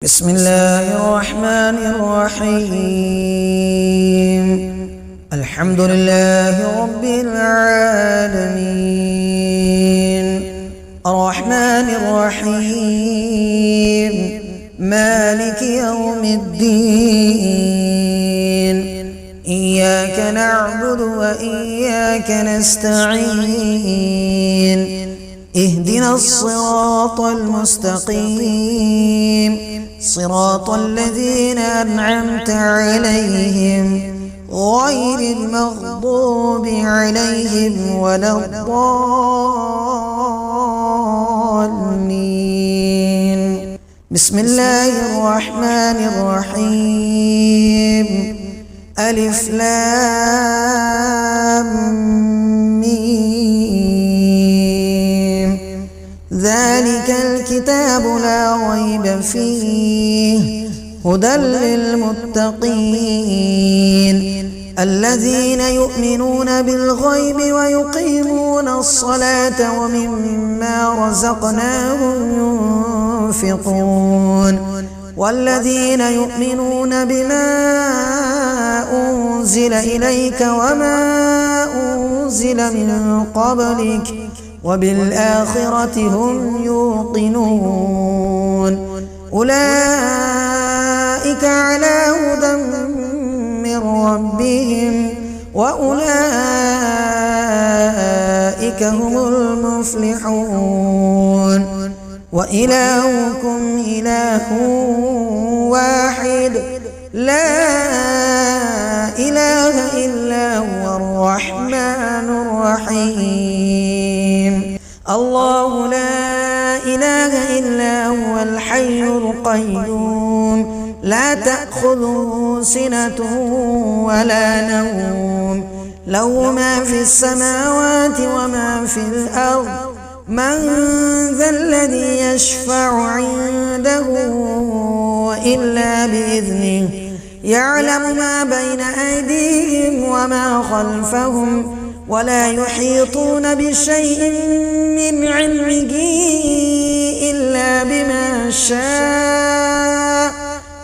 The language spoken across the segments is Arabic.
بسم الله الرحمن الرحيم. الحمد لله رب العالمين، الرحمن الرحيم، مالك يوم الدين. إياك نعبد وإياك نستعين. اهدنا الصراط المستقيم، صراط الذين أنعمت عليهم غير المغضوب عليهم ولا الضالين. بسم الله الرحمن الرحيم. ألف لام ميم. ذلك الكتاب لا ريب فيه هدى للمتقين الذين يؤمنون بالغيب ويقيمون الصلاة ومما رزقناهم ينفقون والذين يؤمنون بما أنزل إليك وما أنزل من قبلك وبالآخرة هم يوقنون. أولئك على هدى من ربهم وأولئك هم المفلحون. وإلهكم إله واحد لا إله إلا هو الرحمن الرحيم. الله لا إله إلا هو الحي القيوم لا تأخذه سنة ولا نوم له ما في السماوات وما في الأرض. من ذا الذي يشفع عنده إلا بإذنه يعلم ما بين أيديهم وما خلفهم ولا يحيطون بشيء من علمه إلا بما شاء.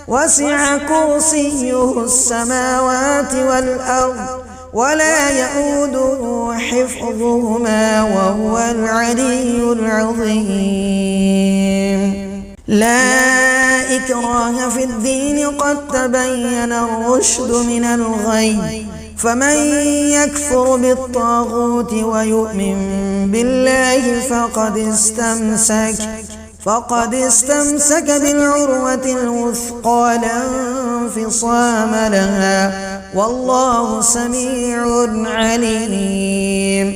وسع كرسيه السماوات والأرض ولا يؤوده حفظهما وهو العلي العظيم. لا إكراه في الدين قد تبين الرشد من الغي. فمن يكفر بالطاغوت ويؤمن بالله فقد استمسك بالعروة الوثقى لا انفصام لها والله سميع عليم.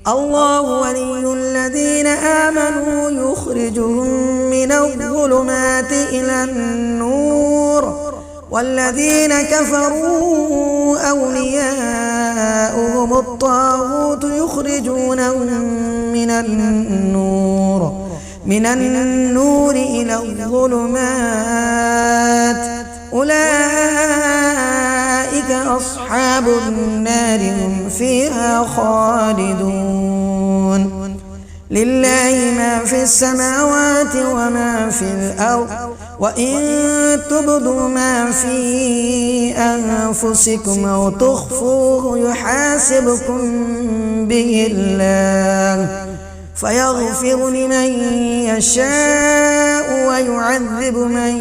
الله ولي الذين آمنوا يخرجهم من الظلمات إلى النور والذين كفروا أولياؤهم الطاغوت يخرجونهم من النور إلى الظلمات. أولئك أصحاب النار هم فيها خالدون. لله ما في السماوات وما في الأرض وإن تبدوا ما في أنفسكم أو تخفوه يحاسبكم به الله فيغفر لمن يشاء ويعذب من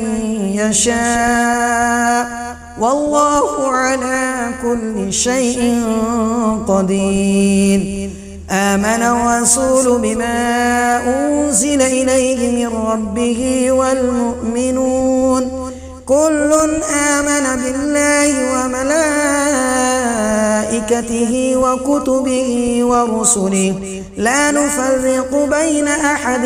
يشاء والله على كل شيء قدير. آمن الرسول بما أنزل إليه من ربه والمؤمنون كل آمن بالله وملائكته وكتبه ورسله لا نفرق بين أحد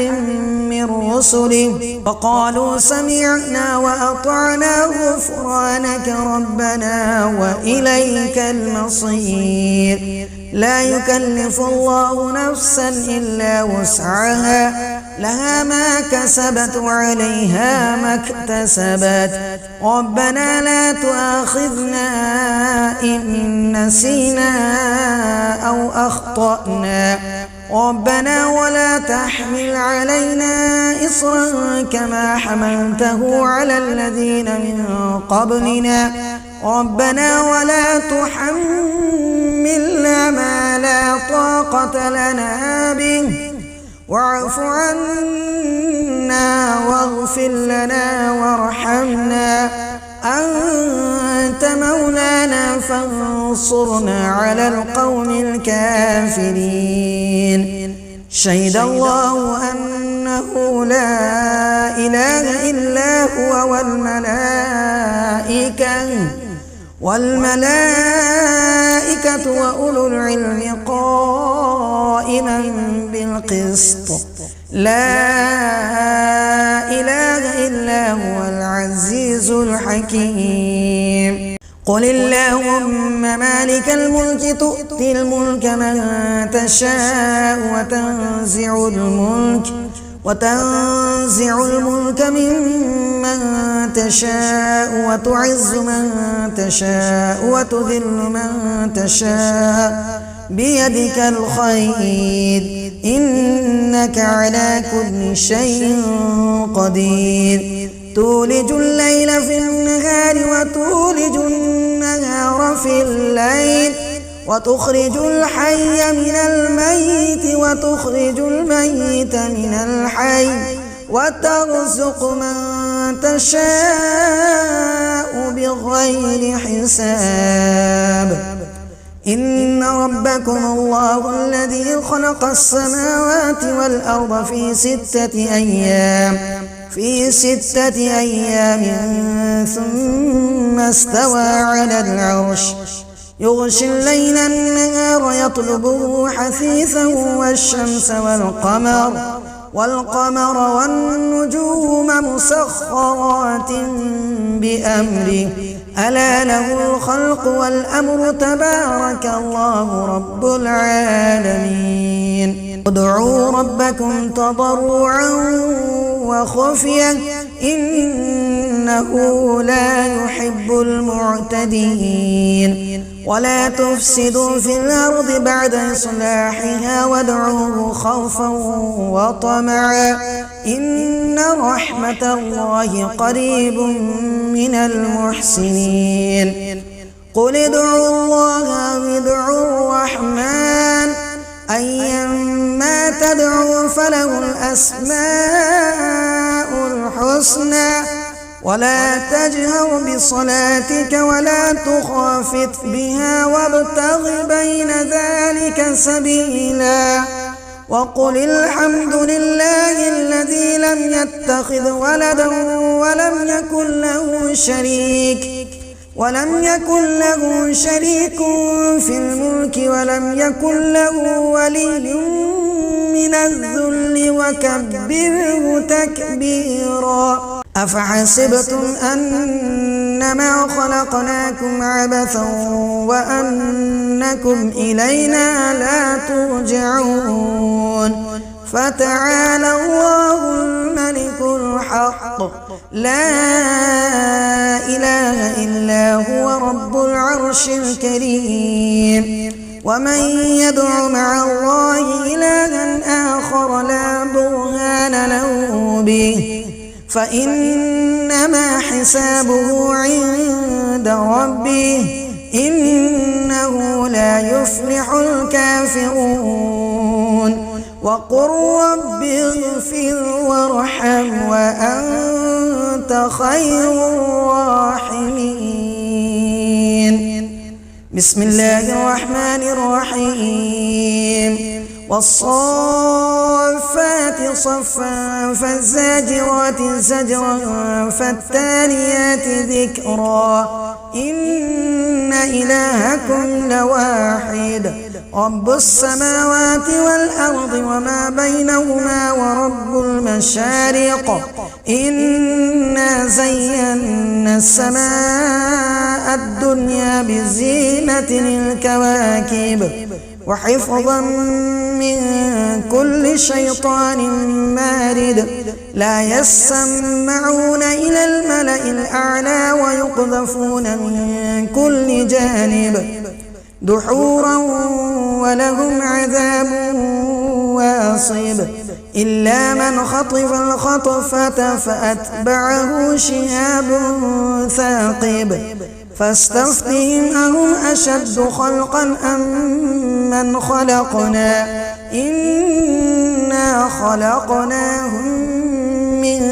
من رسله وقالوا سمعنا وأطعنا غفرانك ربنا وإليك المصير. لا يكلف الله نفسا إلا وسعها لها ما كسبت وعليها ما اكتسبت. ربنا لا تؤاخذنا إن نسينا أو أخطأنا ربنا ولا تحمل علينا إصرا كما حملته على الذين من قبلنا ربنا ولا تحملنا ما لا طاقة لنا به واعف عنا واغفر لنا وارحمنا أنت مولانا فانصرنا على القوم الكافرين شهد الله أنه لا إله إلا هو والملائكة وأولو العلم قائما بالقسط لا إله إلا هو العزيز الحكيم قل اللهم مالك الملك تؤتي الملك من تشاء وتنزع الملك ممن تشاء وتعز من تشاء وتذل من تشاء بيدك الخير إنك على كل شيء قدير تولج الليل في النهار وتولج النهار في الليل وتخرج الحي من الميت وتخرج الميت من الحي وترزق من تشاء بغير حساب إن ربكم الله الذي خلق السماوات والأرض في ستة أيام ثم استوى على العرش يغشي الليل النهار يطلبه حثيثا والشمس والقمر والنجوم مسخرات بأمره ألا له الخلق والأمر تبارك الله رب العالمين ادعوا ربكم تضرعا وخفية إنه لا يحب المعتدين ولا تفسدوا في الأرض بعد إصلاحها وادعوه خوفا وطمعا إن رحمة الله قريب من المحسنين قل ادعوا الله أو ادعوا الرحمن أيما تدعوا فله الأسماء الحسنى ولا تجهر بصلاتك ولا تخافت بها وابتغ بين ذلك سبيلا وقل الحمد لله الذي لم يتخذ ولدا ولم يكن له شريك في الملك ولم يكن له ولي من الذل وكبره تكبيرا أفحسبتم أنما خلقناكم عبثا وأنكم إلينا لا ترجعون فتعالى الله الملك الحق لا إله إلا هو رب العرش الكريم ومن يدع مع الله إلها آخر لا برهان له به فإنما حسابه عند ربه إنه لا يفلح الكافرون وقل رب اغفر وارحم وأنت خير الراحمين بسم الله الرحمن الرحيم والصافات صفا فالزاجرات زجرا فالتاليات ذكرا إن إلهكم لواحد رب السماوات والأرض وما بينهما ورب المشارق إنا زينا السماء الدنيا بزينة الكواكب وحفظا من كل شيطان مارد لا يسمعون إلى الملأ الأعلى ويقذفون من كل جانب دحورا ولهم عذاب واصب إلا من خطف الخطفة فأتبعه شهاب ثاقب فاستفتهم أهم أشد خلقا أم من خلقنا إنا خلقناهم من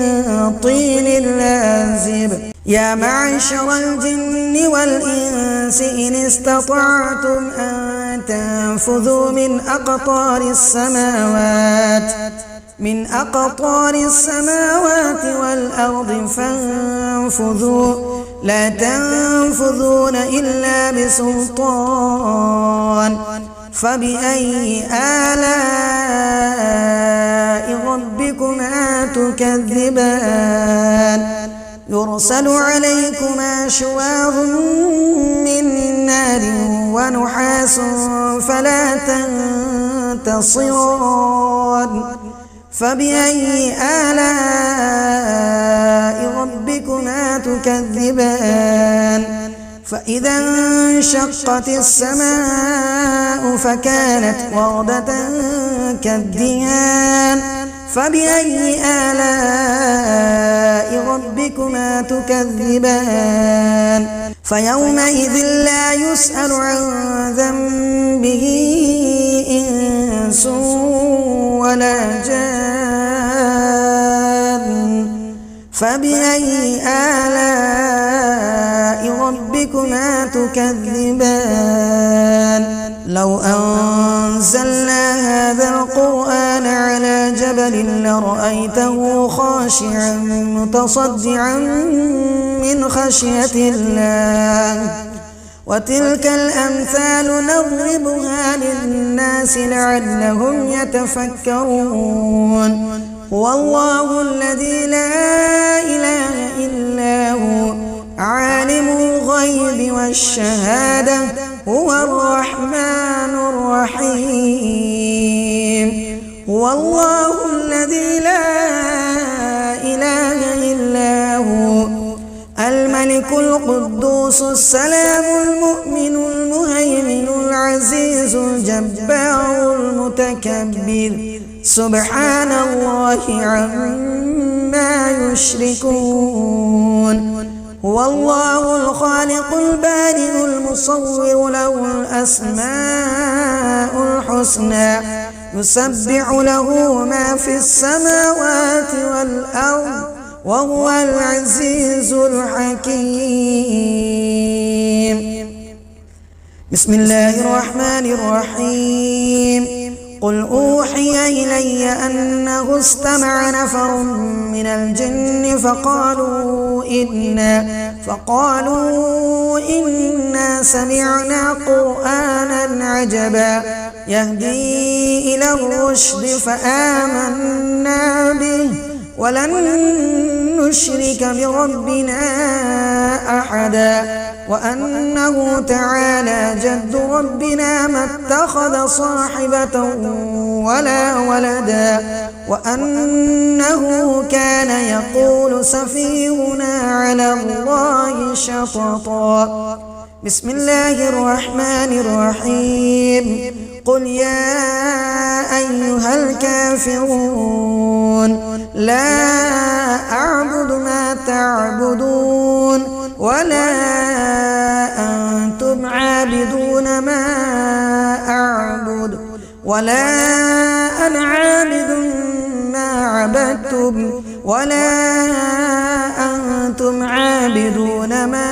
طين لازب يا معشر الجن والإنس إن استطعتم أن تنفذوا من أقطار السماوات والأرض فانفذوا لا تنفذون إلا بسلطان فبأي آلاء ربكما تكذبان يرسل عليكما شواظ من نار ونحاس فلا تنتصران فبأي آلاء ربكما تكذبان فإذا انشقت السماء فكانت وردة كالدهان فبأي آلاء ربكما تكذبان فيومئذ لا يسأل عن ذنبه إنس ولا جان فبأي آلاء ربكما تكذبان لو أنزلنا هذا القرآن على جبل لرأيته خاشعا متصدعا من خشية الله وتلك الأمثال نضربها للناس لعلهم يتفكرون هو الله الذي لا إله إلا هو عالم الغيب والشهادة هو الرحمن الرحيم هو الله الذي لا إله إلا هو الملك القدوس السلام المؤمن المهيمن العزيز الجبار المتكبر سبحان الله عما يشركون هو الله الخالق البارئ المصور له الأسماء الحسنى يسبح له ما في السماوات والأرض وهو العزيز الحكيم بسم الله الرحمن الرحيم قل أوحي إلي أنه استمع نفر من الجن فقالوا إنا سمعنا قرآنا عجبا يهدي إلى الرشد فآمنا به ولن نشرك بربنا أحدا وأنه تعالى جد ربنا ما اتخذ صاحبة ولا ولدا وأنه كان يقول سفيهنا على الله شططا بسم الله الرحمن الرحيم قل يا أيها الكافرون لا أعبد ما تعبدون ولا أنتم عابدون ما أعبد ولا أنا عابد ما عبدتم ولا أنتم عابدون ما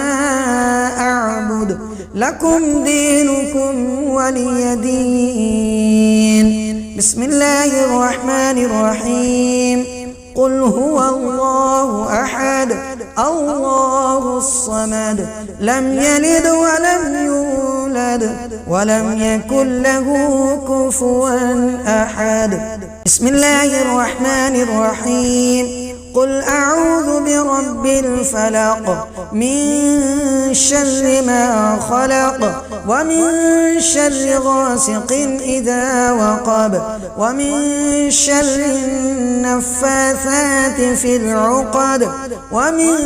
أعبد لكم دينكم ولي دين بسم الله الرحمن الرحيم قل هو الله أحد الله الصمد لم يلد ولم يولد ولم يكن له كفوا أحد بسم الله الرحمن الرحيم قل أعوذ برب الفلق من شر ما خلق ومن شر غاسق إذا وقب ومن شر النفاثات في العقد ومن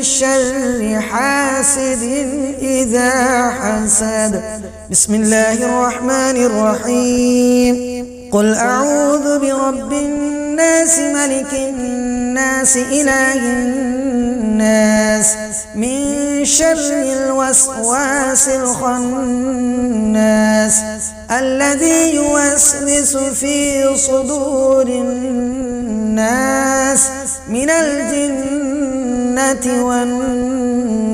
شر حاسد إذا حسد بسم الله الرحمن الرحيم قل أعوذ برب الناس ملك الناس إله الناس من شر الوسواس الخناس الذي يوسوس في صدور الناس من الجنة والناس.